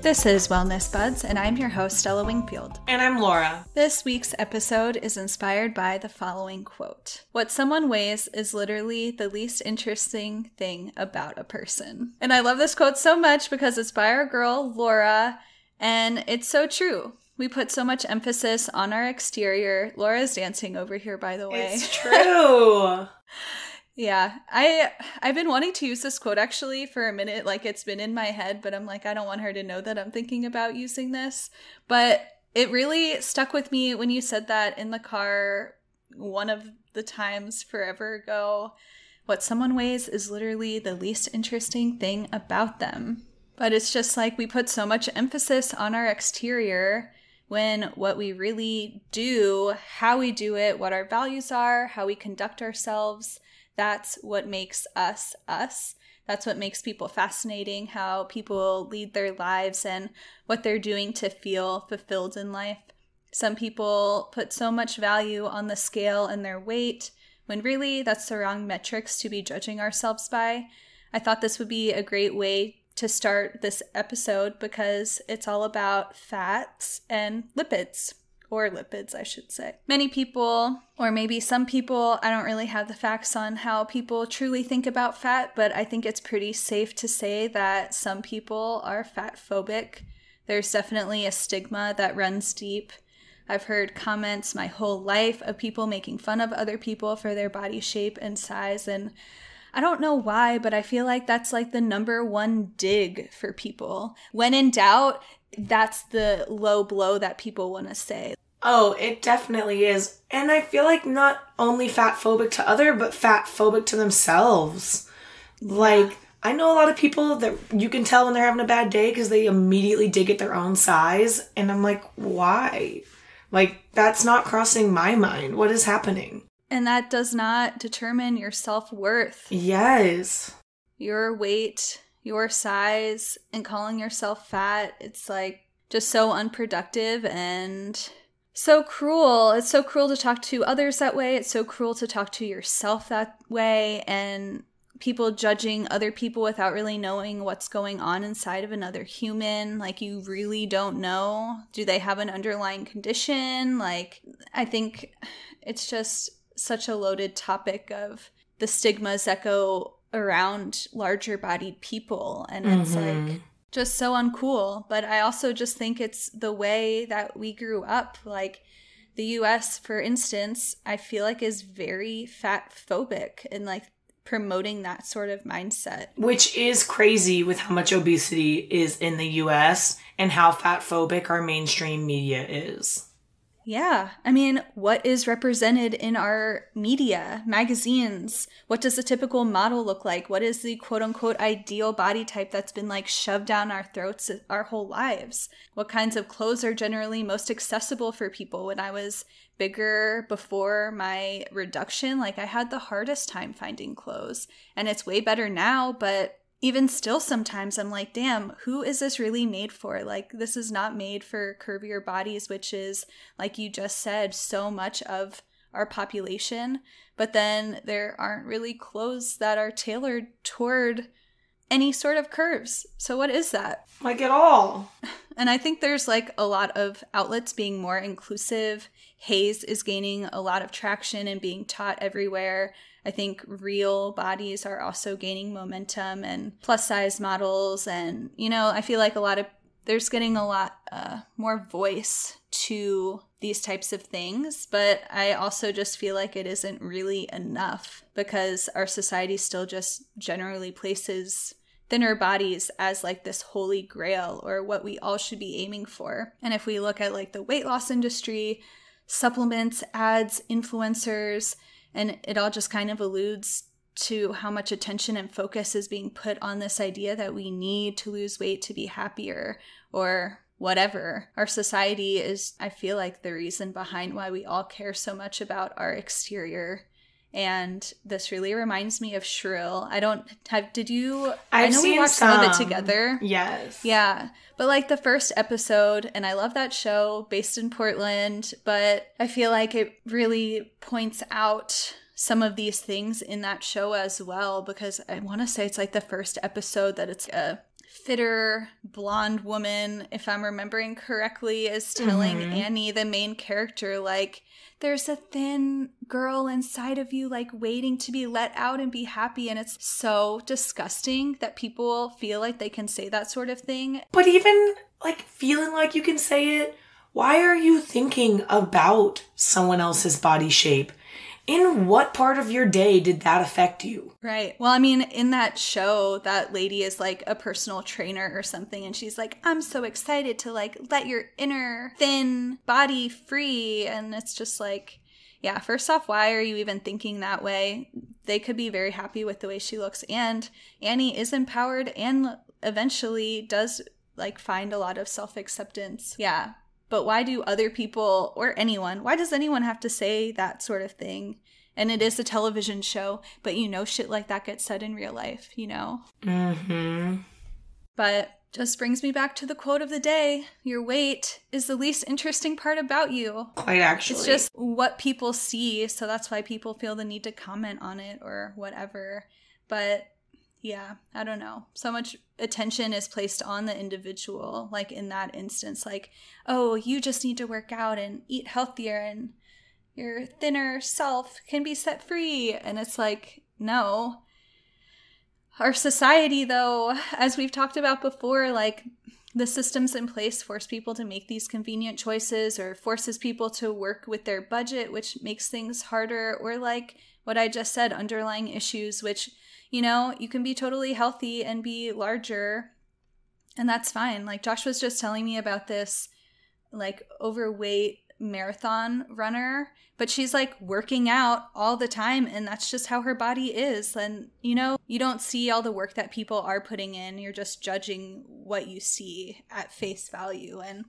This is Wellness Buds, and I'm your host, Stella Wingfield. And I'm Laura. This week's episode is inspired by the following quote. What someone weighs is literally the least interesting thing about a person. And I love this quote so much because it's by our girl, Laura, and it's so true. We put so much emphasis on our exterior. Laura's dancing over here, by the way. It's true. Yeah, I've been wanting to use this quote actually for a minute, like it's been in my head, but I'm like, I don't want her to know that I'm thinking about using this. But it really stuck with me when you said that in the car one of the times forever ago. What someone weighs is literally the least interesting thing about them. But it's just like we put so much emphasis on our exterior when what we really do, how we do it, what our values are, how we conduct ourselves, that's what makes us us. That's what makes people fascinating, how people lead their lives and what they're doing to feel fulfilled in life. Some people put so much value on the scale and their weight, when really that's the wrong metrics to be judging ourselves by. I thought this would be a great way to start this episode because it's all about fats and lipids. Or lipids, I should say. Many people, or maybe some people, I don't really have the facts on how people truly think about fat, but I think it's pretty safe to say that some people are fat phobic. There's definitely a stigma that runs deep. I've heard comments my whole life of people making fun of other people for their body shape and size, and I don't know why, but I feel like that's like the number one dig for people. When in doubt, that's the low blow that people want to say. Oh, it definitely is. And I feel like not only fat phobic to other, but fat phobic to themselves. Yeah. Like, I know a lot of people that you can tell when they're having a bad day because they immediately dig at their own size. And I'm like, why? Like, that's not crossing my mind. What is happening? And that does not determine your self-worth. Yes. Your weight, your size, and calling yourself fat, it's like just so unproductive and so cruel. It's so cruel to talk to others that way. It's so cruel to talk to yourself that way, and people judging other people without really knowing what's going on inside of another human. Like, you really don't know. Do they have an underlying condition? Like, I think it's just such a loaded topic of the stigmas that go around larger bodied people, and it's like just so uncool. But I also just think it's the way that we grew up. Like, the US, for instance, I feel like is very fat phobic and like promoting that sort of mindset, which is crazy with how much obesity is in the US and how fat phobic our mainstream media is. Yeah. I mean, what is represented in our media, magazines? What does a typical model look like? What is the quote-unquote ideal body type that's been like shoved down our throats our whole lives? What kinds of clothes are generally most accessible for people? When I was bigger before my reduction, like I had the hardest time finding clothes. And it's way better now, but even still, sometimes I'm like, damn, who is this really made for? Like, this is not made for curvier bodies, which is, like you just said, so much of our population. But then there aren't really clothes that are tailored toward any sort of curves. So what is that? Like at all. And I think there's like a lot of outlets being more inclusive. Haze is gaining a lot of traction and being taught everywhere. I think real bodies are also gaining momentum, and plus size models. And, you know, I feel like there's getting a lot more voice to these types of things. But I also just feel like it isn't really enough because our society still just generally places thinner bodies as like this holy grail or what we all should be aiming for. And if we look at like the weight loss industry, supplements, ads, influencers, and it all just kind of alludes to how much attention and focus is being put on this idea that we need to lose weight to be happier or whatever. Our society is, I feel like, the reason behind why we all care so much about our exterior. And this really reminds me of Shrill. I know we watched some of it together. Yes. Yeah. But like the first episode, and I love that show, based in Portland, but I feel like it really points out some of these things in that show as well, because I want to say it's like the first episode that it's a fitter blonde woman, if I'm remembering correctly, is telling Annie, the main character, like, there's a thin girl inside of you, like, waiting to be let out and be happy. And it's so disgusting that people feel like they can say that sort of thing. But even, like, feeling like you can say it, why are you thinking about someone else's body shape? In what part of your day did that affect you? Right. Well, I mean, in that show, that lady is like a personal trainer or something. And she's like, I'm so excited to like let your inner thin body free. And it's just like, yeah, first off, why are you even thinking that way? They could be very happy with the way she looks. And Annie is empowered and eventually does like find a lot of self-acceptance. Yeah. But why do other people or anyone, why does anyone have to say that sort of thing? And it is a television show, but you know shit like that gets said in real life, you know? But just brings me back to the quote of the day. Your weight is the least interesting part about you. Quite actually. It's just what people see, so that's why people feel the need to comment on it or whatever. But yeah, I don't know. So much attention is placed on the individual, like in that instance, like, oh, you just need to work out and eat healthier and your thinner self can be set free. And it's like, no. Our society, though, as we've talked about before, like the systems in place force people to make these convenient choices or forces people to work with their budget, which makes things harder, or like what I just said, underlying issues, which, you know, you can be totally healthy and be larger, and that's fine. Like Josh was just telling me about this, like, overweight marathon runner, but she's like working out all the time, and that's just how her body is. And, you know, you don't see all the work that people are putting in. You're just judging what you see at face value. And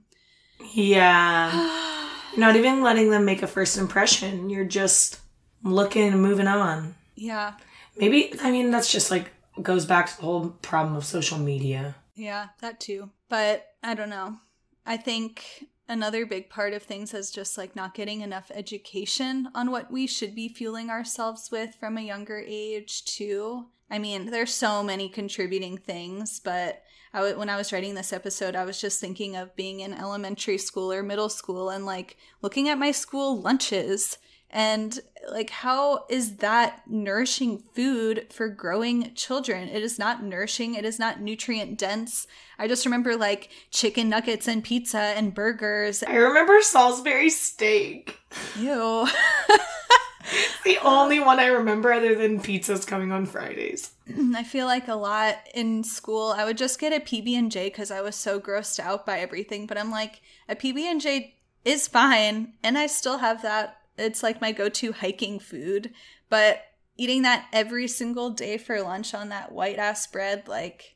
yeah, not even letting them make a first impression. You're just looking and moving on. Yeah. Maybe, I mean, that's just like, goes back to the whole problem of social media. Yeah, that too. But I don't know. I think another big part of things is just like not getting enough education on what we should be fueling ourselves with from a younger age too. I mean, there's so many contributing things, but when I was writing this episode, I was just thinking of being in elementary school or middle school and like looking at my school lunches. And like, how is that nourishing food for growing children? It is not nourishing. It is not nutrient dense. I just remember like chicken nuggets and pizza and burgers. I remember Salisbury steak. Ew. The only one I remember other than pizzas coming on Fridays. I feel like a lot in school, I would just get a PB&J because I was so grossed out by everything. But I'm like, a PB&J is fine. And I still have that. It's like my go-to hiking food, but eating that every single day for lunch on that white ass bread, like,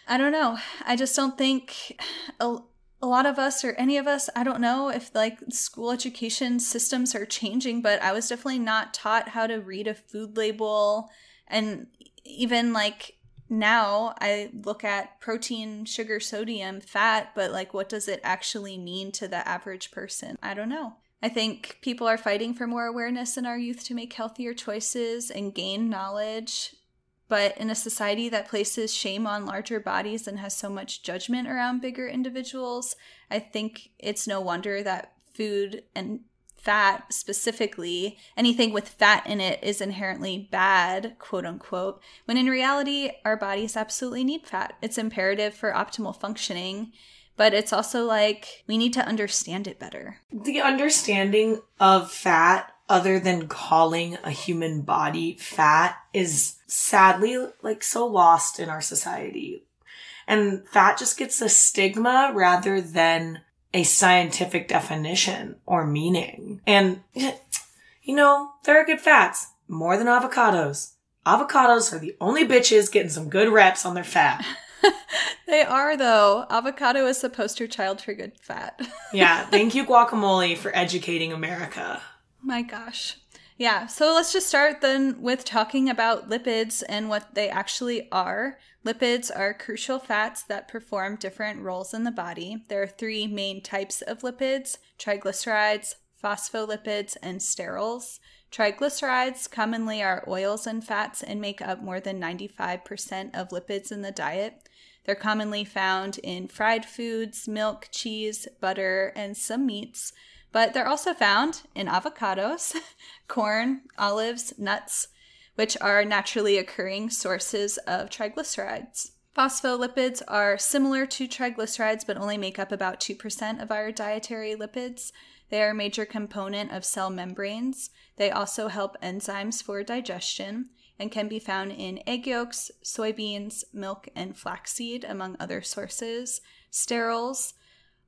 I don't know. I just don't think a lot of us or any of us, I don't know if like school education systems are changing, but I was definitely not taught how to read a food label. And even like now I look at protein, sugar, sodium, fat, but like, what does it actually mean to the average person? I don't know. I think people are fighting for more awareness in our youth to make healthier choices and gain knowledge. But in a society that places shame on larger bodies and has so much judgment around bigger individuals, I think it's no wonder that food and fat specifically, anything with fat in it is inherently bad, quote unquote, when in reality, our bodies absolutely need fat. It's imperative for optimal functioning. But it's also like, we need to understand it better. The understanding of fat, other than calling a human body fat, is sadly like so lost in our society. And fat just gets a stigma rather than a scientific definition or meaning. And, you know, there are good fats. More than avocados. Avocados are the only bitches getting some good reps on their fat. They are, though. Avocado is the poster child for good fat. Yeah, thank you, guacamole, for educating America. My gosh. Yeah, so let's just start then with talking about lipids and what they actually are. Lipids are crucial fats that perform different roles in the body. There are three main types of lipids: triglycerides, phospholipids, and sterols. Triglycerides commonly are oils and fats and make up more than 95% of lipids in the diet. They're commonly found in fried foods, milk, cheese, butter, and some meats, but they're also found in avocados, corn, olives, nuts, which are naturally occurring sources of triglycerides. Phospholipids are similar to triglycerides, but only make up about 2% of our dietary lipids. They are a major component of cell membranes. They also help enzymes for digestion and can be found in egg yolks, soybeans, milk, and flaxseed, among other sources. Sterols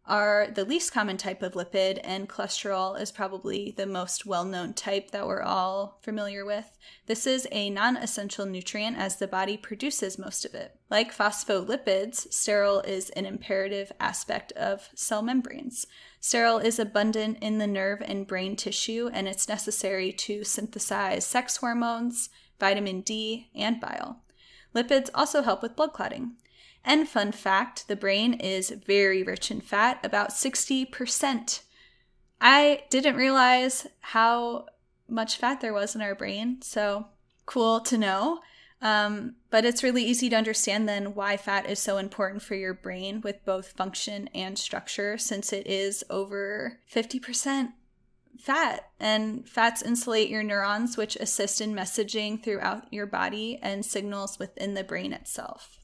are the least common type of lipid, and cholesterol is probably the most well-known type that we're all familiar with. This is a non-essential nutrient as the body produces most of it. Like phospholipids, sterol is an imperative aspect of cell membranes. Sterol is abundant in the nerve and brain tissue, and it's necessary to synthesize sex hormones, vitamin D, and bile. Lipids also help with blood clotting. And fun fact, the brain is very rich in fat, about 60%. I didn't realize how much fat there was in our brain, so cool to know. But it's really easy to understand then why fat is so important for your brain with both function and structure, since it is over 50% fat. And fats insulate your neurons, which assist in messaging throughout your body and signals within the brain itself.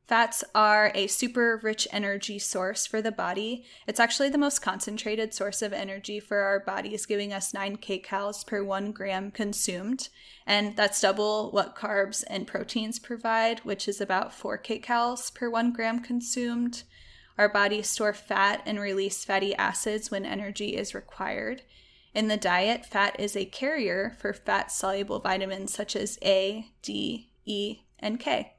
Fats are a super rich energy source for the body. It's actually the most concentrated source of energy for our bodies, giving us 9 kcals per 1 gram consumed. And that's double what carbs and proteins provide, which is about 4 kcals per 1 gram consumed. Our bodies store fat and release fatty acids when energy is required. In the diet, fat is a carrier for fat-soluble vitamins such as A, D, E, and K.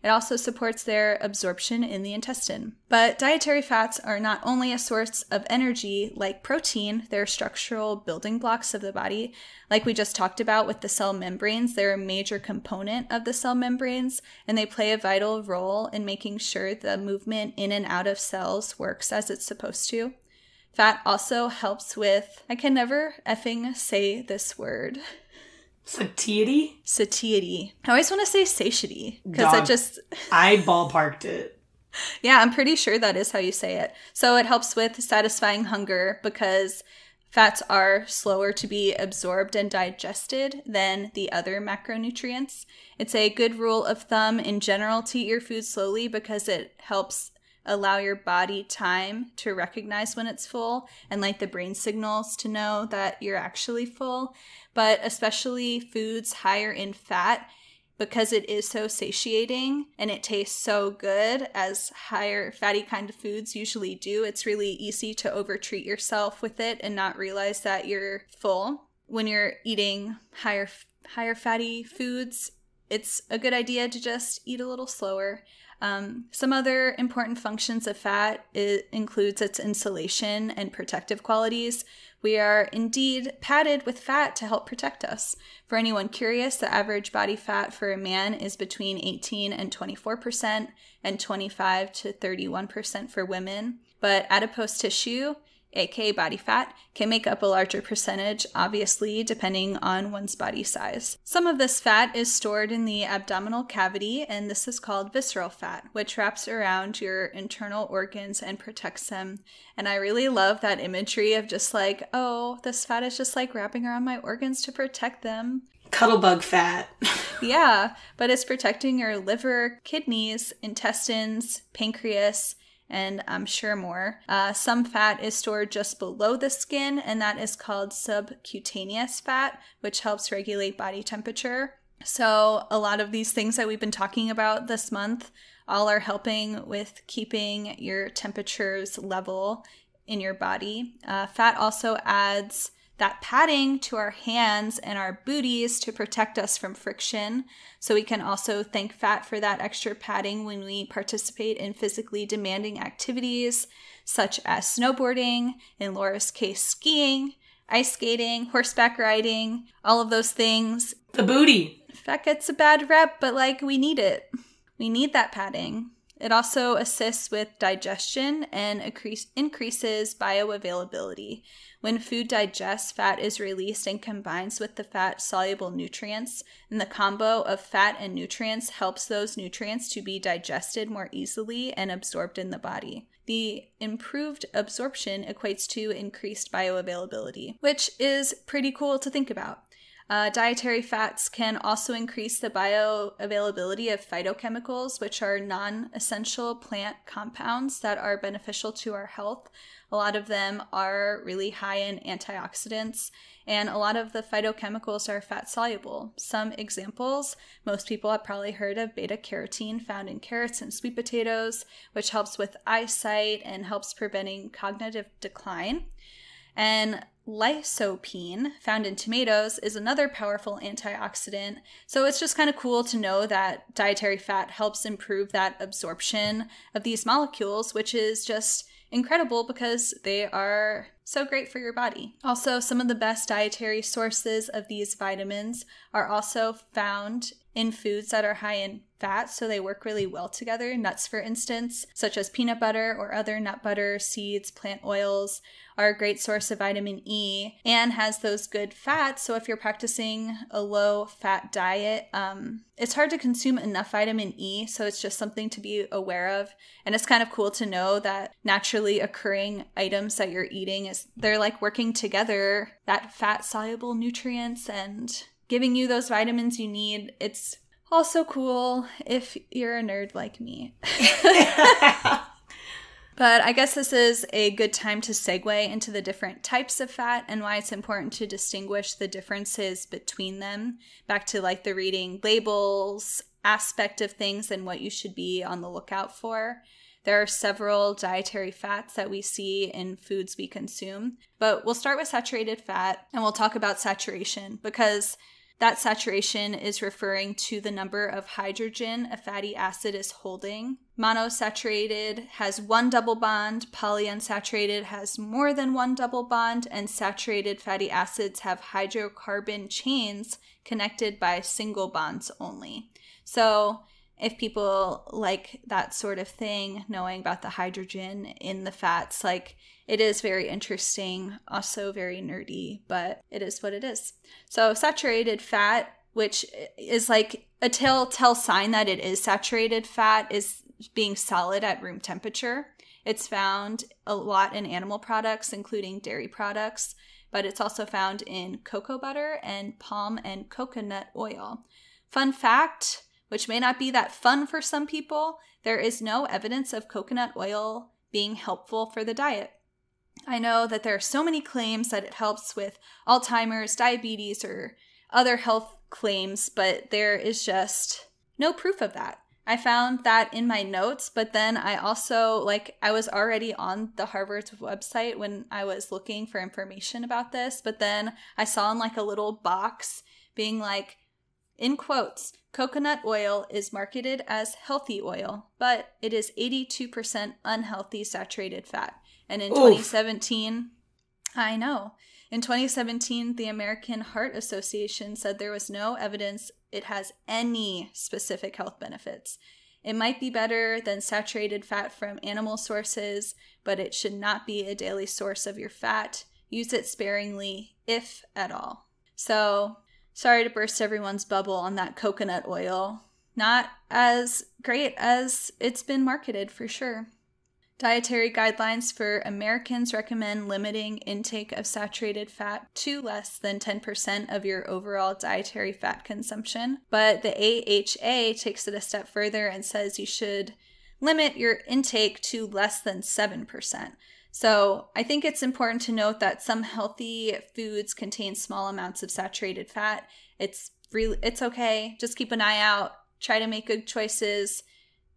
It also supports their absorption in the intestine. But dietary fats are not only a source of energy like protein, they're structural building blocks of the body. Like we just talked about with the cell membranes, they're a major component of the cell membranes, and they play a vital role in making sure the movement in and out of cells works as it's supposed to. Fat also helps with, I can never effing say this word. Satiety? Satiety. I always want to say satiety because I ballparked it. Yeah, I'm pretty sure that is how you say it. So it helps with satisfying hunger because fats are slower to be absorbed and digested than the other macronutrients. It's a good rule of thumb in general to eat your food slowly because it helps allow your body time to recognize when it's full and like the brain signals to know that you're actually full. But especially foods higher in fat, because it is so satiating and it tastes so good as higher fatty kind of foods usually do, it's really easy to overtreat yourself with it and not realize that you're full. When you're eating higher fatty foods, it's a good idea to just eat a little slower. Some other important functions of fat includes its insulation and protective qualities. We are indeed padded with fat to help protect us. For anyone curious, the average body fat for a man is between 18 and 24% and 25 to 31% for women. But adipose tissue, aka body fat, can make up a larger percentage, obviously, depending on one's body size. Some of this fat is stored in the abdominal cavity, and this is called visceral fat, which wraps around your internal organs and protects them. And I really love that imagery of just like, oh, this fat is just like wrapping around my organs to protect them. Cuddlebug fat. Yeah, but it's protecting your liver, kidneys, intestines, pancreas, and I'm sure more. Some fat is stored just below the skin, and that is called subcutaneous fat, which helps regulate body temperature. So a lot of these things that we've been talking about this month all are helping with keeping your temperatures level in your body. Fat also adds that padding to our hands and our booties to protect us from friction. So we can also thank fat for that extra padding when we participate in physically demanding activities such as snowboarding, in Laura's case, skiing, ice skating, horseback riding, all of those things. The booty. Fat gets a bad rep, but like we need it. We need that padding. It also assists with digestion and increases bioavailability. When food digests, fat is released and combines with the fat-soluble nutrients, and the combo of fat and nutrients helps those nutrients to be digested more easily and absorbed in the body. The improved absorption equates to increased bioavailability, which is pretty cool to think about. Dietary fats can also increase the bioavailability of phytochemicals, which are non-essential plant compounds that are beneficial to our health. A lot of them are really high in antioxidants, and a lot of the phytochemicals are fat-soluble. Some examples, most people have probably heard of beta-carotene found in carrots and sweet potatoes, which helps with eyesight and helps preventing cognitive decline. And lycopene, found in tomatoes, is another powerful antioxidant. So it's just kind of cool to know that dietary fat helps improve that absorption of these molecules, which is just incredible because they are so great for your body. Also, some of the best dietary sources of these vitamins are also found in foods that are high in fat, so they work really well together. Nuts, for instance, such as peanut butter or other nut butter, seeds, plant oils, are a great source of vitamin E and has those good fats. So if you're practicing a low-fat diet, it's hard to consume enough vitamin E, so it's just something to be aware of. And it's kind of cool to know that naturally occurring items that you're eating, they're like working together, that fat-soluble nutrients and giving you those vitamins you need. It's also cool if you're a nerd like me. But I guess this is a good time to segue into the different types of fat and why it's important to distinguish the differences between them. Back to like the reading labels aspect of things and what you should be on the lookout for. There are several dietary fats that we see in foods we consume, but we'll start with saturated fat and we'll talk about saturation because that saturation is referring to the number of hydrogen a fatty acid is holding. Monosaturated has one double bond, polyunsaturated has more than one double bond, and saturated fatty acids have hydrocarbon chains connected by single bonds only. So if people like that sort of thing, knowing about the hydrogen in the fats, like it is very interesting, also very nerdy, but it is what it is. So saturated fat, which is like a telltale sign that it is saturated fat, is being solid at room temperature. It's found a lot in animal products, including dairy products, but it's also found in cocoa butter and palm and coconut oil. Fun fact, which may not be that fun for some people, there is no evidence of coconut oil being helpful for the diet. I know that there are so many claims that it helps with Alzheimer's, diabetes, or other health claims, but there is just no proof of that. I found that in my notes, but then I also, I was already on the Harvard's website when I was looking for information about this, but then I saw in a little box being in quotes, coconut oil is marketed as healthy oil, but it is 82% unhealthy saturated fat. And in 2017, I know, in 2017, the American Heart Association said there was no evidence it has any specific health benefits. It might be better than saturated fat from animal sources, but it should not be a daily source of your fat. Use it sparingly, if at all. So, sorry to burst everyone's bubble on that coconut oil. Not as great as it's been marketed, for sure. Dietary guidelines for Americans recommend limiting intake of saturated fat to less than 10% of your overall dietary fat consumption. But the AHA takes it a step further and says you should limit your intake to less than 7%. So I think it's important to note that some healthy foods contain small amounts of saturated fat. It's okay. Just keep an eye out. Try to make good choices.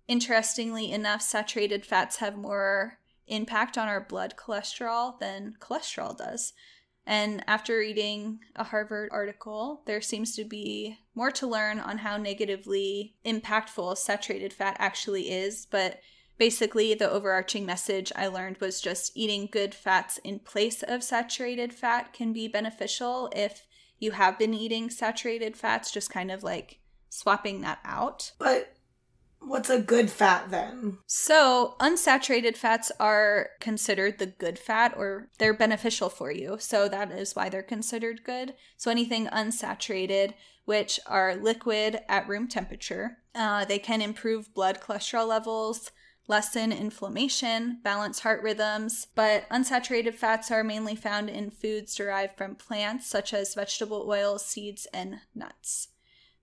Interestingly enough, saturated fats have more impact on our blood cholesterol than cholesterol does. And after reading a Harvard article, there seems to be more to learn on how negatively impactful saturated fat actually is. But basically, the overarching message I learned was just eating good fats in place of saturated fat can be beneficial if you have been eating saturated fats, just kind of swapping that out. But What's a good fat then? So unsaturated fats are considered the good fat, or they're beneficial for you. So that is why they're considered good. So anything unsaturated, which are liquid at room temperature, they can improve blood cholesterol levels, lessen inflammation, balance heart rhythms, but unsaturated fats are mainly found in foods derived from plants, such as vegetable oils, seeds, and nuts.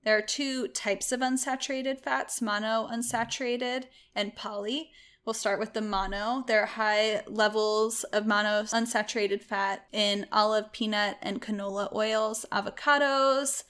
There are two types of unsaturated fats, monounsaturated and poly. We'll start with the mono. There are high levels of monounsaturated fat in olive, peanut, and canola oils. Avocados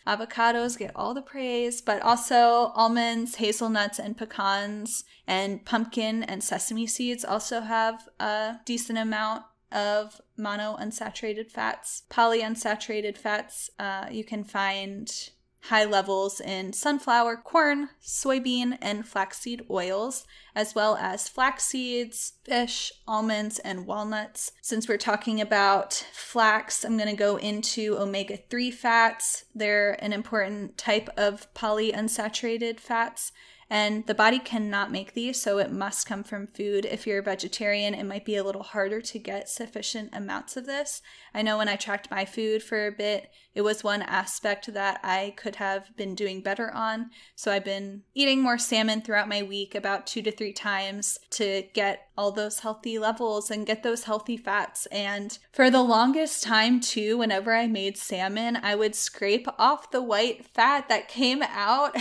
get all the praise, but also almonds, hazelnuts, and pecans, and pumpkin and sesame seeds also have a decent amount of monounsaturated fats. Polyunsaturated fats, you can find high levels in sunflower, corn, soybean, and flaxseed oils, as well as flax seeds, fish, almonds, and walnuts. Since we're talking about flax, I'm going to go into omega-3 fats. They're an important type of polyunsaturated fats, and the body cannot make these, so it must come from food. If you're a vegetarian, it might be a little harder to get sufficient amounts of this. I know when I tracked my food for a bit, it was one aspect that I could have been doing better on. So I've been eating more salmon throughout my week, about 2 to 3 times, to get all those healthy levels and get those healthy fats. And for the longest time too, whenever I made salmon, I would scrape off the white fat that came out.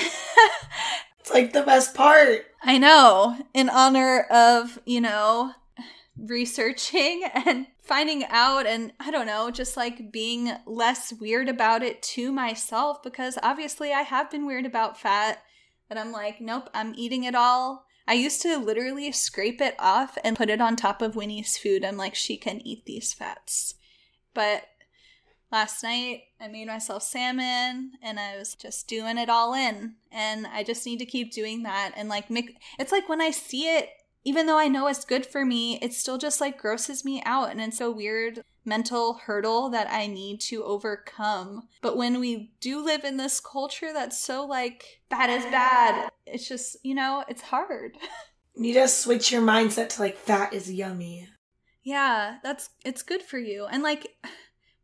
It's like the best part. I know, in honor of, researching and finding out, and I don't know, just like being less weird about it to myself, because obviously I have been weird about fat, but I'm like, nope, I'm eating it all. I used to literally scrape it off and put it on top of Winnie's food. I'm like, she can eat these fats. But last night, I made myself salmon, and I was just doing it all in. And I just need to keep doing that. And it's like when I see it, even though I know it's good for me, it still just like grosses me out. And it's a weird mental hurdle that I need to overcome. But when we do live in this culture that's so like, bad is bad, it's just, it's hard. You need to switch your mindset to like, fat is yummy. Yeah, it's good for you. And like,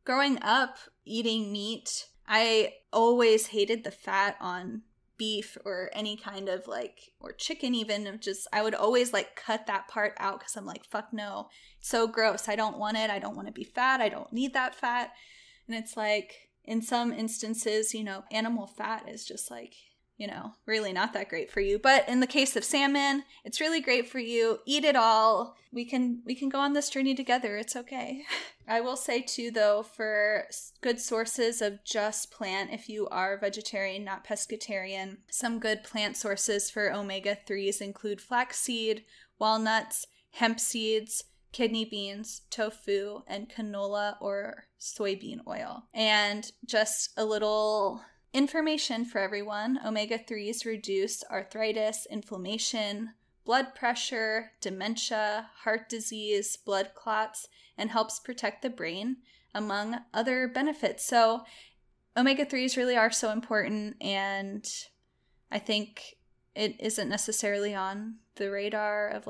growing up eating meat, I always hated the fat on beef or any kind of or chicken even. I would always cut that part out because I'm like, fuck no, it's so gross. I don't want it. I don't want to be fat. I don't need that fat. And it's like, in some instances, animal fat is just really not that great for you. But in the case of salmon, it's really great for you. Eat it all. We can go on this journey together. It's okay. I will say too, though, for good sources of just plant, if you are vegetarian, not pescatarian, some good plant sources for omega-3s include flaxseed, walnuts, hemp seeds, kidney beans, tofu, and canola or soybean oil. And just a little information for everyone: omega-3s reduce arthritis, inflammation, blood pressure, dementia, heart disease, blood clots, and helps protect the brain, among other benefits. So omega-3s really are so important, and I think it isn't necessarily on the radar of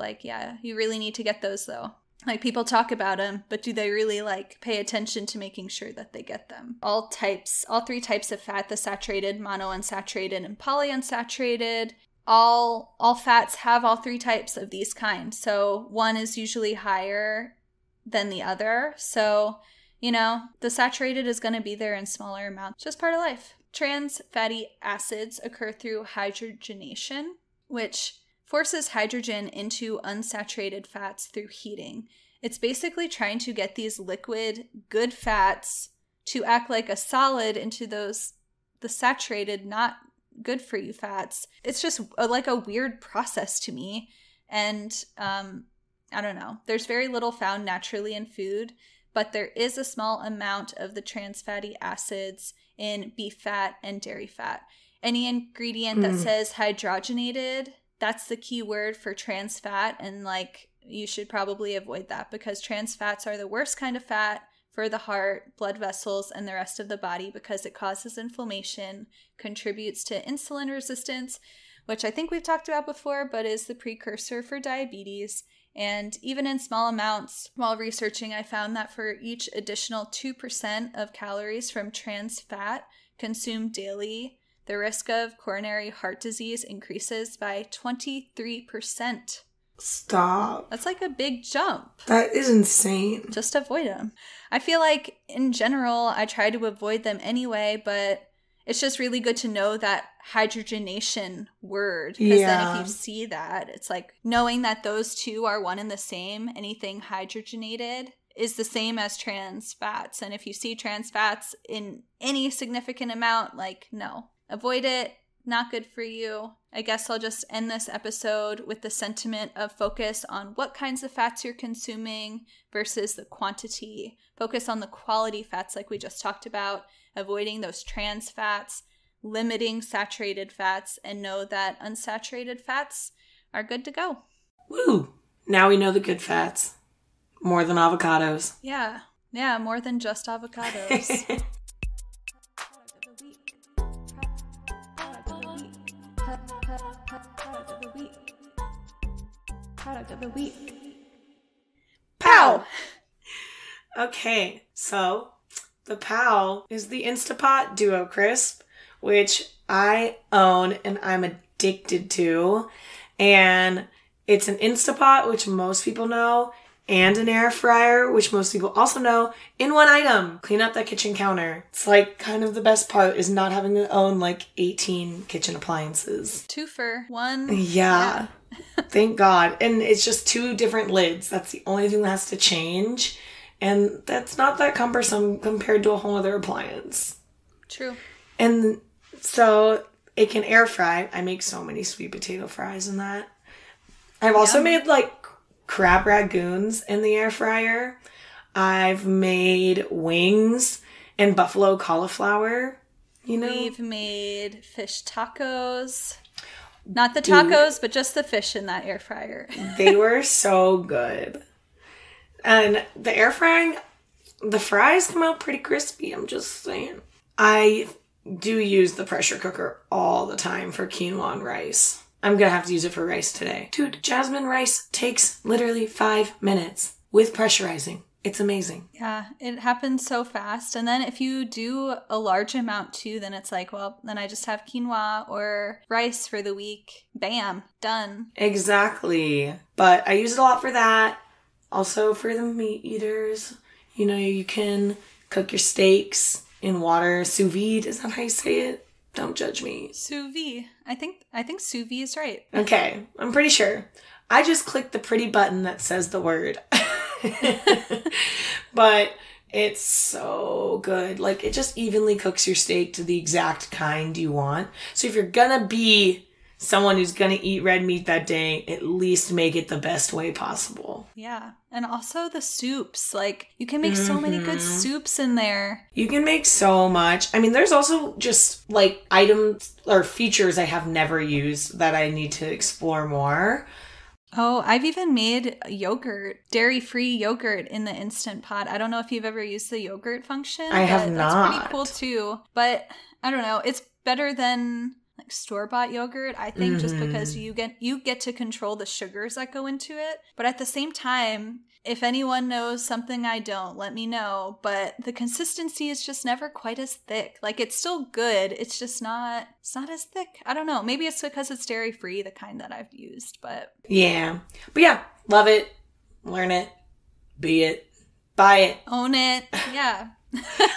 you really need to get those though. People talk about them, but do they really pay attention to making sure that they get them? All 3 types of fat, the saturated, monounsaturated, and polyunsaturated, all fats have all 3 types of these kinds. So one is usually higher than the other. So, the saturated is going to be there in smaller amounts. Just part of life. Trans fatty acids occur through hydrogenation, which forces hydrogen into unsaturated fats through heating. It's basically trying to get these liquid, good fats to act like a solid into the saturated, not good for you fats. It's just a weird process to me. And I don't know. There's very little found naturally in food, but there is a small amount of the trans fatty acids in beef fat and dairy fat. Any ingredient that says hydrogenated, that's the key word for trans fat, and you should probably avoid that, because trans fats are the worst kind of fat for the heart, blood vessels, and the rest of the body, because it causes inflammation, contributes to insulin resistance, which I think we've talked about before, but is the precursor for diabetes. And even in small amounts, while researching, I found that for each additional 2% of calories from trans fat consumed daily, the risk of coronary heart disease increases by 23%. Stop. That's like a big jump. That is insane. Just avoid them. I feel like in general, I try to avoid them anyway, but it's just really good to know that hydrogenation word. Because then if you see that, it's like knowing that those two are one and the same, anything hydrogenated is the same as trans fats. And if you see trans fats in any significant amount, like, no, avoid it. Not good for you. I guess I'll just end this episode with the sentiment of focus on what kinds of fats you're consuming versus the quantity. Focus on the quality fats like we just talked about, avoiding those trans fats, limiting saturated fats, and know that unsaturated fats are good to go. Woo! Now we know the good fats. More than avocados. Yeah, more than just avocados. Product of the week. Pow! Okay, so the Pow is the Instapot Duo Crisp, which I own and I'm addicted to. And it's an Instapot, which most people know, and an air fryer, which most people also know, in one item. Clean up that kitchen counter. It's like kind of the best part is not having to own like 18 kitchen appliances. 2 for 1. Yeah. Thank God. And it's just 2 different lids. That's the only thing that has to change. And that's not that cumbersome compared to a whole other appliance. True. And so it can air fry. I make so many sweet potato fries in that. I've also made like crab ragoons in the air fryer. I've made wings and buffalo cauliflower, you know. We've made fish tacos. Not the tacos, but just the fish in that air fryer. They were so good. And the air frying, the fries come out pretty crispy, I'm just saying. I do use the pressure cooker all the time for quinoa and rice. I'm gonna have to use it for rice today. Dude, jasmine rice takes literally 5 minutes with pressurizing. It's amazing. Yeah, it happens so fast. And then if you do a large amount too, then it's like, well, then I just have quinoa or rice for the week. Bam, done. Exactly. But I use it a lot for that. Also for the meat eaters. You know, you can cook your steaks in water. Sous vide, is that how you say it? Don't judge me. Sous vide. I think sous vide is right. Okay, I'm pretty sure. I just clicked the pretty button that says the word. But it's so good. Like, it just evenly cooks your steak to the exact kind you want. So if you're gonna be someone who's gonna eat red meat that day, at least make it the best way possible. Yeah. And also the soups. Like, you can make so many good soups in there. You can make so much. I mean, there's also just like items or features I have never used that I need to explore more. Oh, I've even made yogurt, dairy-free yogurt in the Instant Pot. I don't know if you've ever used the yogurt function. I have not. That's pretty cool too. But I don't know. It's better than like store-bought yogurt, I think, just because you get to control the sugars that go into it. But at the same time, if anyone knows something I don't, let me know. But the consistency is just never quite as thick. Like, it's still good. It's just not as thick. I don't know. Maybe it's because it's dairy-free, the kind that I've used, but... Yeah. But yeah, love it. Learn it. Be it. Buy it. Own it. Yeah.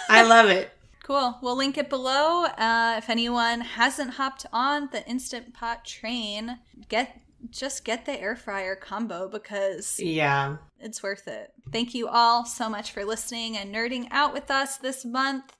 I love it. Cool. We'll link it below. If anyone hasn't hopped on the Instant Pot train, just get the air fryer combo because it's worth it. Thank you all so much for listening and nerding out with us this month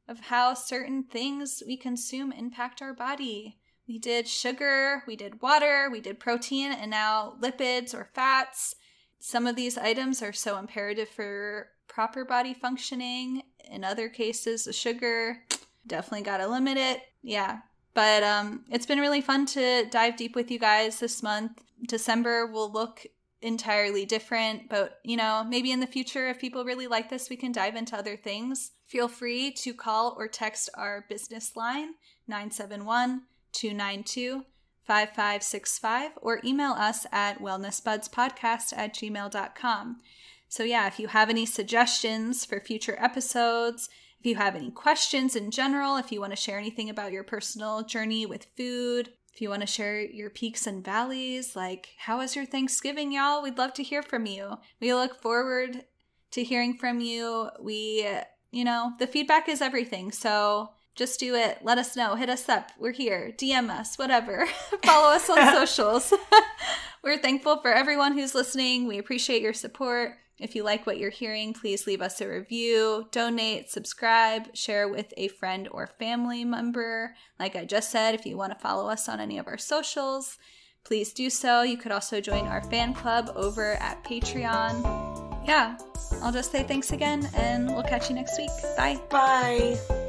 of how certain things we consume impact our body. We did sugar, we did water, we did protein, and now lipids or fats. Some of these items are so imperative for proper body functioning. In other cases, the sugar, definitely got to limit it. Yeah. But it's been really fun to dive deep with you guys this month. December will look entirely different, but, you know, maybe in the future, if people really like this, we can dive into other things. Feel free to call or text our business line, 971-292-5400. 5565 or email us at wellnessbudspodcast@gmail.com. So yeah, if you have any suggestions for future episodes, if you have any questions in general, if you want to share anything about your personal journey with food, if you want to share your peaks and valleys, like how was your Thanksgiving, y'all? We'd love to hear from you. We look forward to hearing from you. The feedback is everything. So just do it. Let us know. Hit us up. We're here. DM us, whatever. Follow us on socials. We're thankful for everyone who's listening. We appreciate your support. If you like what you're hearing, please leave us a review, donate, subscribe, share with a friend or family member. Like I just said, if you want to follow us on any of our socials, please do so. You could also join our fan club over at Patreon. Yeah, I'll just say thanks again, and we'll catch you next week. Bye. Bye.